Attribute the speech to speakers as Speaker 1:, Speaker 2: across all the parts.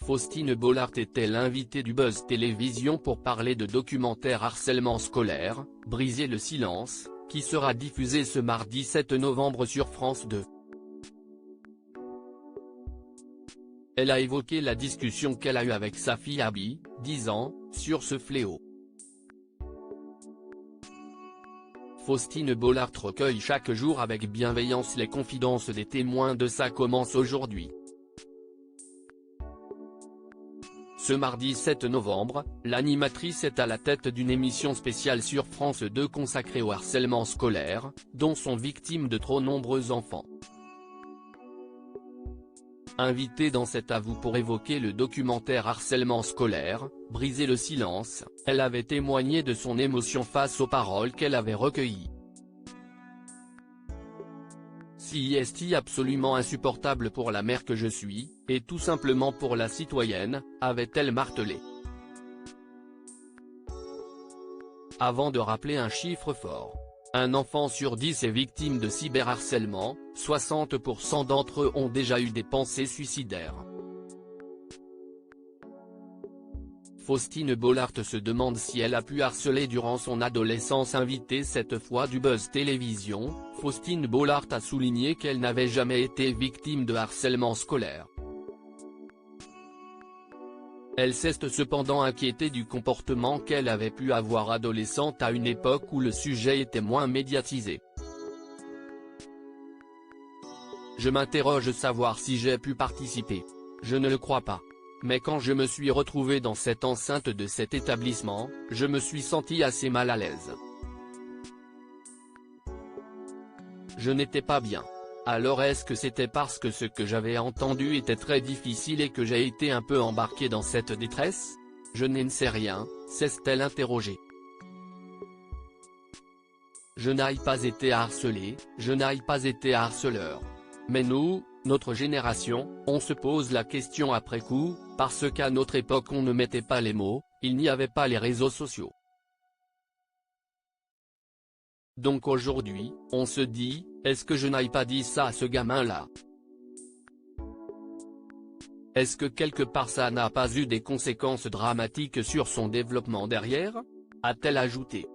Speaker 1: Faustine Bollaert était l'invitée du Buzz Télévision pour parler de documentaire harcèlement scolaire, Briser le silence, qui sera diffusé ce mardi 7 novembre sur France 2. Elle a évoqué la discussion qu'elle a eue avec sa fille Abby, 10 ans, sur ce fléau. Faustine Bollaert recueille chaque jour avec bienveillance les confidences des témoins de Ça commence aujourd'hui. Ce mardi 7 novembre, l'animatrice est à la tête d'une émission spéciale sur France 2 consacrée au harcèlement scolaire, dont sont victimes de trop nombreux enfants. Invitée dans cet À vous pour évoquer le documentaire harcèlement scolaire, Briser le silence, elle avait témoigné de son émotion face aux paroles qu'elle avait recueillies. C'est absolument insupportable pour la mère que je suis, et tout simplement pour la citoyenne, avait-elle martelé. Avant de rappeler un chiffre fort. Un enfant sur 10 est victime de cyberharcèlement, 60% d'entre eux ont déjà eu des pensées suicidaires. Faustine Bollaert se demande si elle a pu harceler durant son adolescence. Invitée cette fois du Buzz Télévision, Faustine Bollaert a souligné qu'elle n'avait jamais été victime de harcèlement scolaire. Elle s'est cependant inquiétée du comportement qu'elle avait pu avoir adolescente à une époque où le sujet était moins médiatisé. Je m'interroge savoir si j'ai pu participer. Je ne le crois pas. Mais quand je me suis retrouvée dans cette enceinte de cet établissement, je me suis sentie assez mal à l'aise. Je n'étais pas bien. Alors est-ce que c'était parce que ce que j'avais entendu était très difficile et que j'ai été un peu embarquée dans cette détresse? Je n'en sais rien, s'est-elle interrogée. Je n'ai pas été harcelée, je n'ai pas été harceleur. Mais nous, notre génération, on se pose la question après coup, parce qu'à notre époque on ne mettait pas les mots, il n'y avait pas les réseaux sociaux. Donc aujourd'hui, on se dit, est-ce que je n'ai pas dit ça à ce gamin-là? Est-ce que quelque part ça n'a pas eu des conséquences dramatiques sur son développement derrière? A-t-elle ajouté.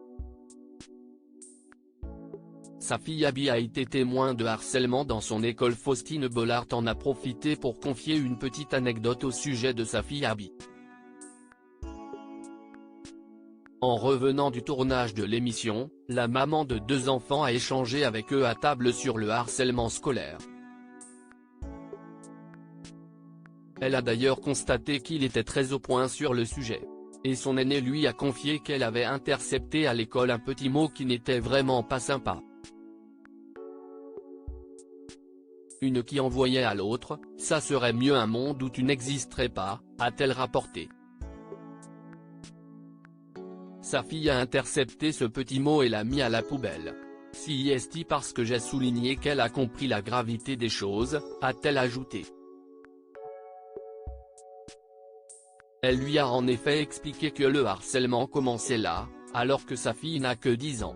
Speaker 1: Sa fille Abby a été témoin de harcèlement dans son école. Faustine Bollaert en a profité pour confier une petite anecdote au sujet de sa fille Abby. En revenant du tournage de l'émission, la maman de 2 enfants a échangé avec eux à table sur le harcèlement scolaire. Elle a d'ailleurs constaté qu'il était très au point sur le sujet. Et son aîné lui a confié qu'elle avait intercepté à l'école un petit mot qui n'était vraiment pas sympa. Une qui envoyait à l'autre, ça serait mieux un monde où tu n'existerais pas, a-t-elle rapporté. Sa fille a intercepté ce petit mot et l'a mis à la poubelle. C'est parce que j'ai souligné qu'elle a compris la gravité des choses, a-t-elle ajouté. Elle lui a en effet expliqué que le harcèlement commençait là, alors que sa fille n'a que 10 ans.